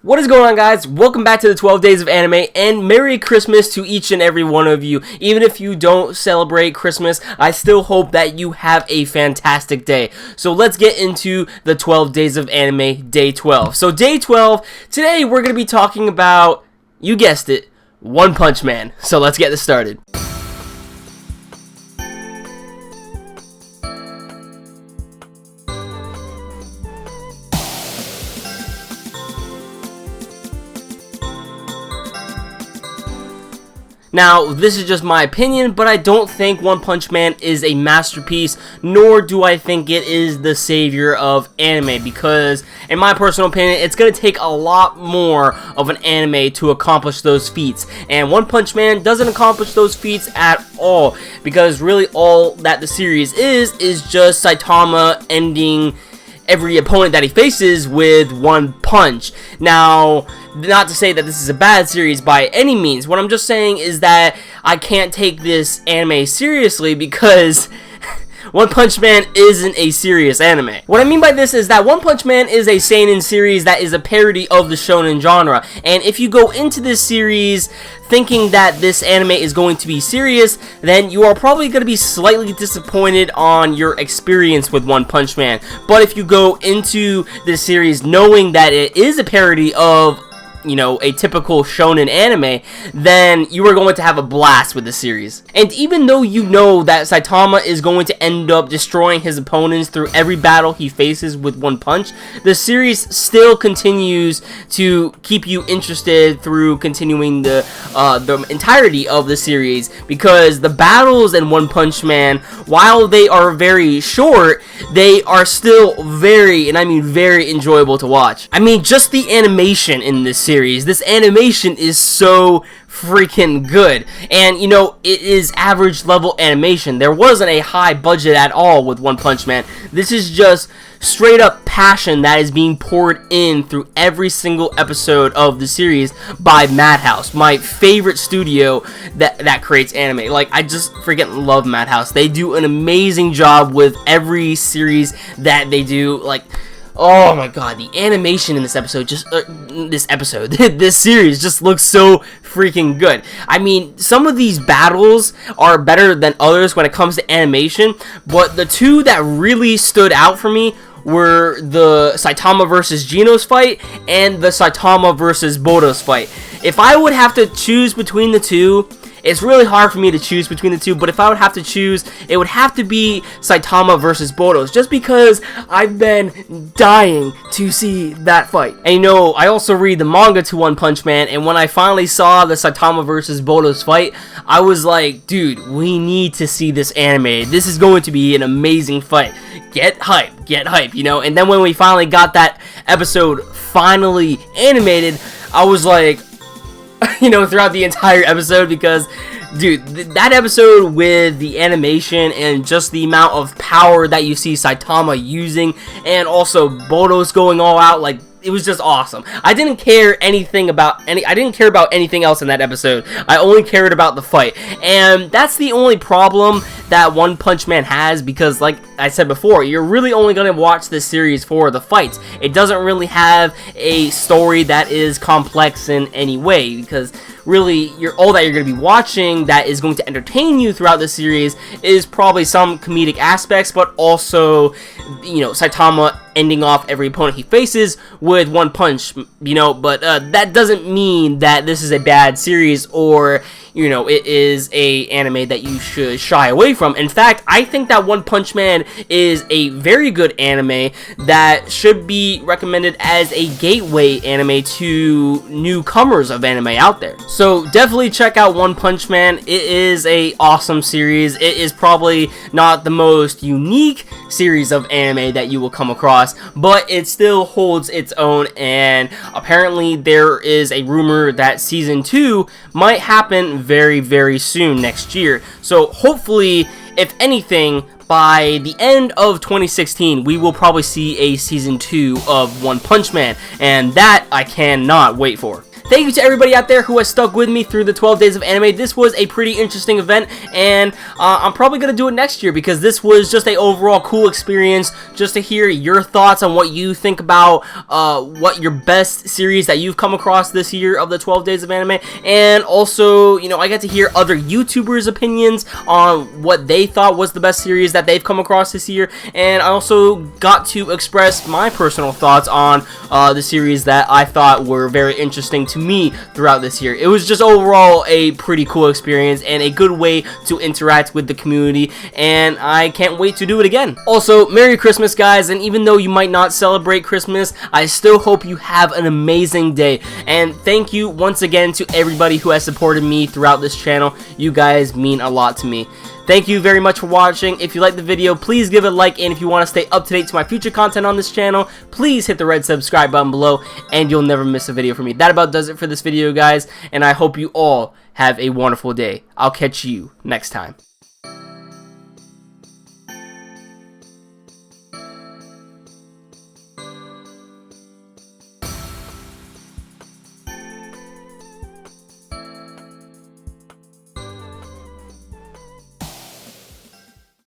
What is going on, guys? Welcome back to the 12 Days of Anime, and Merry Christmas to each and every one of you. Even if you don't celebrate Christmas, I still hope that you have a fantastic day. So let's get into the 12 Days of Anime, Day 12. So Day 12, today we're going to be talking about, you guessed it, One Punch Man. So let's get this started. Now, this is just my opinion, but I don't think One Punch Man is a masterpiece, nor do I think it is the savior of anime, because, in my personal opinion, it's going to take a lot more of an anime to accomplish those feats, and One Punch Man doesn't accomplish those feats at all, because really all that the series is just Saitama ending every opponent that he faces with one punch. Now, not to say that this is a bad series by any means. What I'm just saying is that I can't take this anime seriously because One Punch Man isn't a serious anime. What I mean by this is that One Punch Man is a seinen series that is a parody of the shonen genre, and if you go into this series thinking that this anime is going to be serious, then you are probably going to be slightly disappointed on your experience with One Punch Man. But if you go into this series knowing that it is a parody of, you know, a typical shonen anime, then you are going to have a blast with the series. And even though you know that Saitama is going to end up destroying his opponents through every battle he faces with one punch, the series still continues to keep you interested through continuing the entirety of the series, because the battles in One Punch Man, while they are very short, they are still very, and I mean very, enjoyable to watch. I mean, just the animation in this series. This animation is so freaking good, and you know, it is average level animation. There wasn't a high budget at all with One Punch Man. This is just straight up passion that is being poured in through every single episode of the series by Madhouse, my favorite studio that creates anime. Like, I just freaking love Madhouse. They do an amazing job with every series that they do. Like, oh my god, the animation in this episode, this series just looks so freaking good. I mean, some of these battles are better than others when it comes to animation, but the two that really stood out for me were the Saitama versus Genos fight and the Saitama versus Bodo's fight. If I would have to choose between the two, it's really hard for me to choose between the two, but if I would have to choose, it would have to be Saitama versus Bodos, just because I've been dying to see that fight. And you know, I also read the manga to One Punch Man, and when I finally saw the Saitama versus Bodos fight, I was like, dude, we need to see this anime. This is going to be an amazing fight. Get hype, you know? And then when we finally got that episode finally animated, I was like, you know, throughout the entire episode, because dude, that episode with the animation and just the amount of power that you see Saitama using, and also Bodos going all out, like, it was just awesome. I didn't care about anything else in that episode. I only cared about the fight. And that's the only problem that One Punch Man has, because like I said before, you're really only going to watch this series for the fights. It doesn't really have a story that is complex in any way, because really all that you're going to be watching that is going to entertain you throughout the series is probably some comedic aspects, but also, you know, Saitama ending off every opponent he faces with one punch, you know. But that doesn't mean that this is a bad series, or, you know, it is a anime that you should shy away from. In fact, I think that One Punch Man is a very good anime that should be recommended as a gateway anime to newcomers of anime out there. So definitely check out One Punch Man. It is a awesome series. It is probably not the most unique series of anime that you will come across, but it still holds its own, and apparently there is a rumor that season 2 might happen very, very soon next year. So hopefully, if anything, by the end of 2016, we will probably see a season 2 of One Punch Man, and that I cannot wait for. thank you to everybody out there who has stuck with me through the 12 days of anime. This was a pretty interesting event, and I'm probably going to do it next year because this was just a overall cool experience just to hear your thoughts on what you think about what your best series that you've come across this year of the 12 days of anime. And also, you know, I got to hear other YouTubers' opinions on what they thought was the best series that they've come across this year, and I also got to express my personal thoughts on the series that I thought were very interesting to me throughout this year. It was just overall a pretty cool experience and a good way to interact with the community, and I can't wait to do it again. Also, Merry Christmas, guys, and even though you might not celebrate Christmas, I still hope you have an amazing day, and thank you once again to everybody who has supported me throughout this channel. You guys mean a lot to me. Thank you very much for watching. If you liked the video, please give it a like, and if you want to stay up to date to my future content on this channel, please hit the red subscribe button below, and you'll never miss a video from me. That about does it for this video, guys, and I hope you all have a wonderful day. I'll catch you next time.